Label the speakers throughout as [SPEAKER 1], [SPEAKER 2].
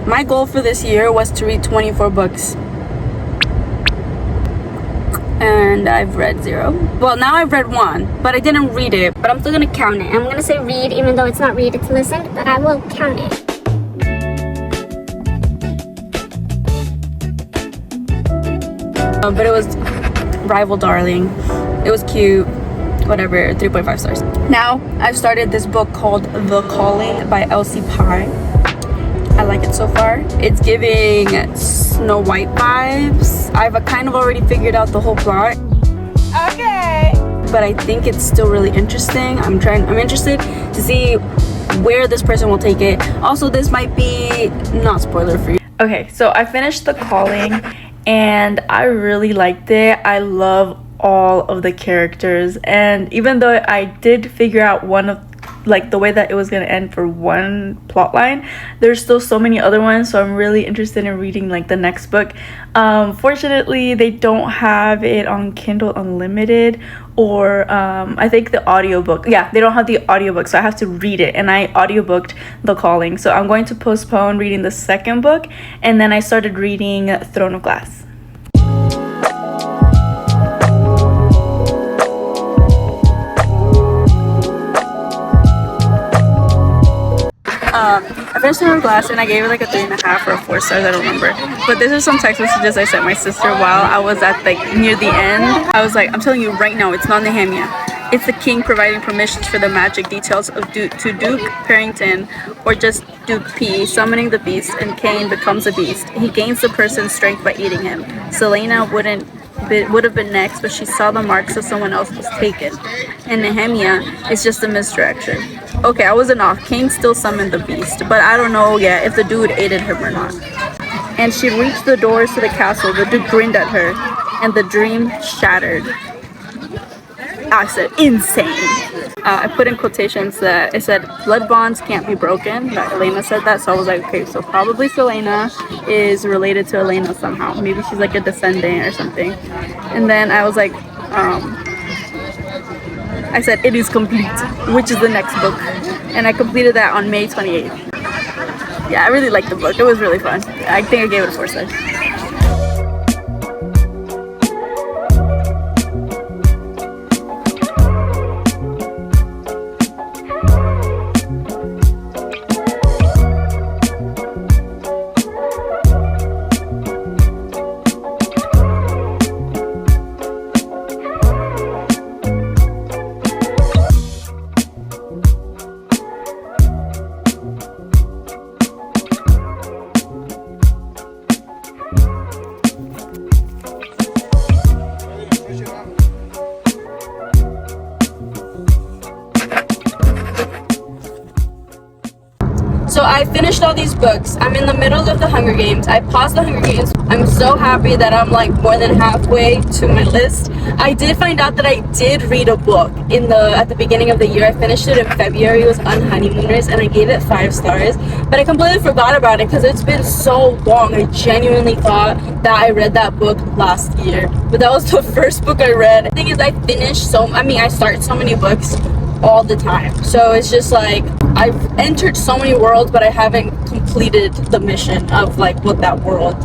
[SPEAKER 1] My goal for this year was to read 24 books. And I've read 0. Well, now I've read 1, but I didn't read it.
[SPEAKER 2] But I'm still gonna count it. I'm gonna say read, even though it's not read, it's listened, but I will count it.
[SPEAKER 1] But it was Rival Darling. It was cute. Whatever, 3.5 stars. Now, I've started this book called The Calling by Elsie Pye. I like it so far. It's giving Snow White vibes. I've kind of already figured out the whole plot. Okay. But I think it's still really interesting. I'm interested to see where this person will take it. Also, this might be not spoiler free. Okay, so I finished The Calling and I really liked it. I love all of the characters, and even though I did figure out one of like the way that it was going to end for one plot line, there's still so many other ones, so I'm really interested in reading like the next book. Fortunately, they don't have it on Kindle Unlimited or I think the audiobook. Yeah, they don't have the audiobook, so I have to read it, and I audiobooked The Calling, so I'm going to postpone reading the second book, and then I started reading Throne of Glass. I finished Throne of Glass and I gave it like a 3.5 or 4 stars, I don't remember. But this is some text messages I sent my sister while I was at like near the end. I was like, I'm telling you right now, it's not Nehemia. It's the king providing permissions for the magic details of to Duke Parrington, or just Duke P, summoning the beast, and Cain becomes a beast. He gains the person's strength by eating him. Selena would have been next, but she saw the marks of someone else was taken. And Nehemia is just a misdirection. Okay, I wasn't off. Cain still summoned the beast, but I don't know yet if the dude aided him or not. And she reached the doors to the castle. The dude grinned at her, and the dream shattered. I said, insane. I put in quotations that it said, blood bonds can't be broken. That Elena said that, so I was like, okay, so probably Selena is related to Elena somehow. Maybe she's like a descendant or something. And then I was like, I said, it is complete, which is the next book. And I completed that on May 28th. Yeah, I really liked the book. It was really fun. I think I gave it a 4 stars. So I finished all these books. I'm in the middle of the Hunger Games. I paused the Hunger Games. I'm so happy that I'm like more than halfway to my list. I did find out that I did read a book at the beginning of the year. I finished it in February. It was On Honeymooners, and I gave it 5 stars. But I completely forgot about it because it's been so long. I genuinely thought that I read that book last year, but that was the first book I read. The thing is, I start so many books all the time, so it's just like I've entered so many worlds, but I haven't completed the mission of like what that world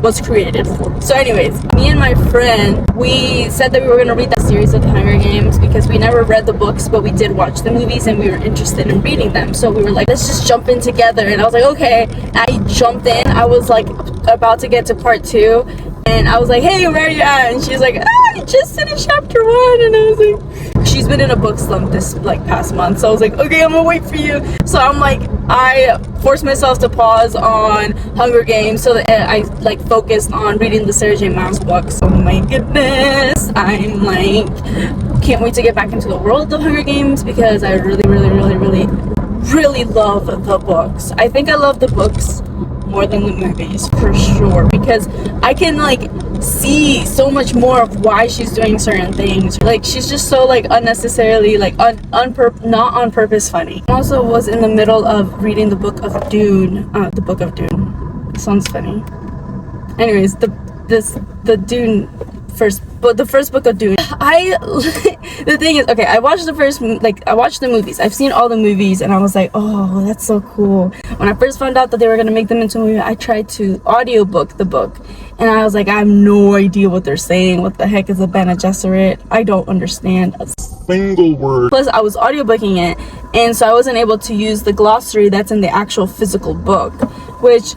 [SPEAKER 1] was created for. So anyways, me and my friend, we said that we were going to read that series of the Hunger Games because we never read the books, but we did watch the movies and we were interested in reading them. So we were like, let's just jump in together. And I was like, okay. I jumped in. I was like about to get to part 2, and I was like, hey, where are you at? And she's like, I just finished chapter 1. And I was like, she's been in a book slump this like past month, so I was like, okay, I'm gonna wait for you. So I'm like, I forced myself to pause on Hunger Games so that I like focused on reading the Sarah J. Maas books. Oh my goodness, I'm like, can't wait to get back into the world of Hunger Games because I really love the books. I think I love the books more than the movies for sure, because I can like see so much more of why she's doing certain things. Like she's just so like unnecessarily like not on purpose funny. I also was in the middle of reading the book of Dune. The book of Dune. Sounds funny. Anyways, the Dune the first book of Dune. The thing is, okay, I watched the movies. I've seen all the movies, and I was like, oh, that's so cool. When I first found out that they were gonna make them into a movie, I tried to audiobook the book, and I was like, I have no idea what they're saying. What the heck is a Bene Gesserit? I don't understand a single word. Plus, I was audiobooking it, and so I wasn't able to use the glossary that's in the actual physical book, which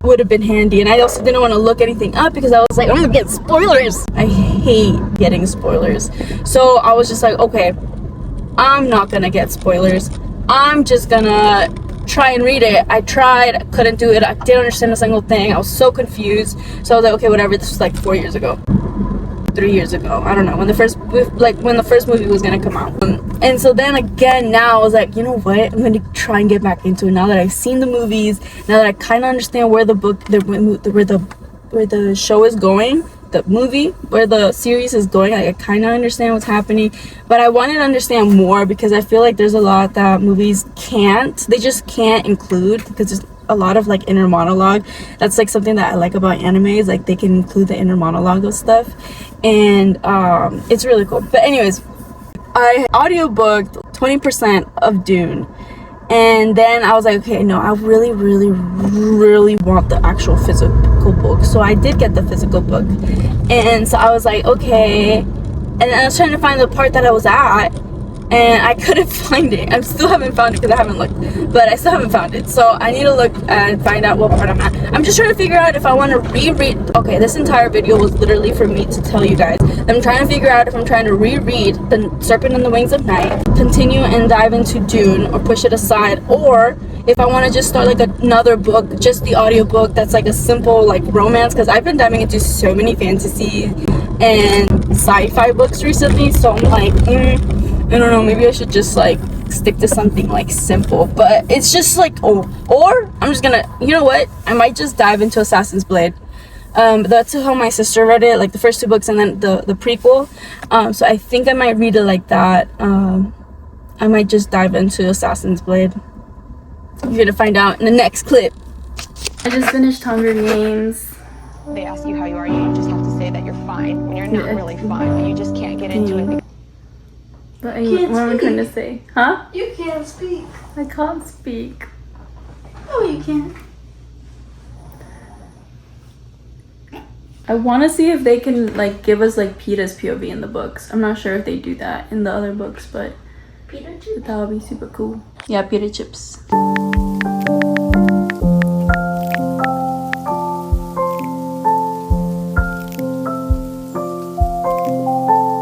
[SPEAKER 1] would have been handy. And I also didn't want to look anything up because I was like, I'm gonna get spoilers. I hate getting spoilers. So I was just like, okay, I'm not gonna get spoilers. I'm just gonna try and read it. I tried, couldn't do it. I didn't understand a single thing. I was so confused. So I was like, okay, whatever. This was like 4 years ago, 3 years ago. I don't know when the first movie was gonna come out. And so then again, now I was like, you know what? I'm gonna try and get back into it now that I've seen the movies. Now that I kind of understand where where the show is going, the movie, where the series is going. Like, I kind of understand what's happening, but I wanted to understand more because I feel like there's a lot that movies can't. They just can't include because there's a lot of like inner monologue. That's like something that I like about anime, is like they can include the inner monologue of stuff, and it's really cool. But anyways, I audiobooked 20% of Dune, and then I was like, okay, no, I really want the actual physical book. So I did get the physical book, and so I was like, okay, and I was trying to find the part that I was at, and I couldn't find it. I still haven't found it because I haven't looked, but I still haven't found it. So I need to look and find out what part I'm at. I'm just trying to figure out if I want to reread. Okay, this entire video was literally for me to tell you guys. I'm trying to figure out if I'm trying to reread The Serpent and the Wings of Night, continue and dive into Dune, or push it aside, or if I want to just start like another book, just the audiobook that's like a simple like romance, because I've been diving into so many fantasy and sci-fi books recently. So I'm like, I don't know, maybe I should just like stick to something like simple. But it's just like, or I'm just gonna, you know what, I might just dive into Assassin's Blade. That's how my sister read it, like the first 2 books and then the prequel. So I think I might read it like that. I might just dive into Assassin's Blade. You're gonna find out in the next clip. I just finished Hunger Games.
[SPEAKER 3] They ask you how you are, you just have to say that you're fine when you're not really fine, but you just can't get into it.
[SPEAKER 1] But what am I trying to say? Huh?
[SPEAKER 4] You can't speak.
[SPEAKER 1] I can't speak.
[SPEAKER 4] Oh, you can.
[SPEAKER 1] I want to see if they can like give us like Peeta's POV in the books. I'm not sure if they do that in the other books, but that would be super cool. Yeah, Peeta chips.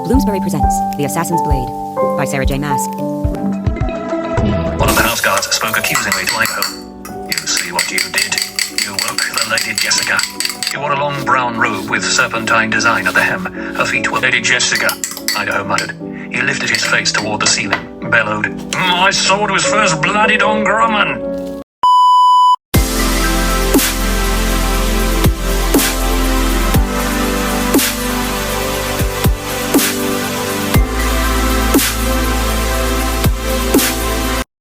[SPEAKER 5] Bloomsbury presents The Assassin's Blade by Sarah J. Maas.
[SPEAKER 6] One of the house guards spoke accusingly to Idaho. You see what you did? You woke the Lady Jessica. You wore a long brown robe with serpentine design at the hem. Her feet were Lady Jessica, Idaho muttered. He lifted his face toward the ceiling, bellowed, My sword was first bloodied on Grumman.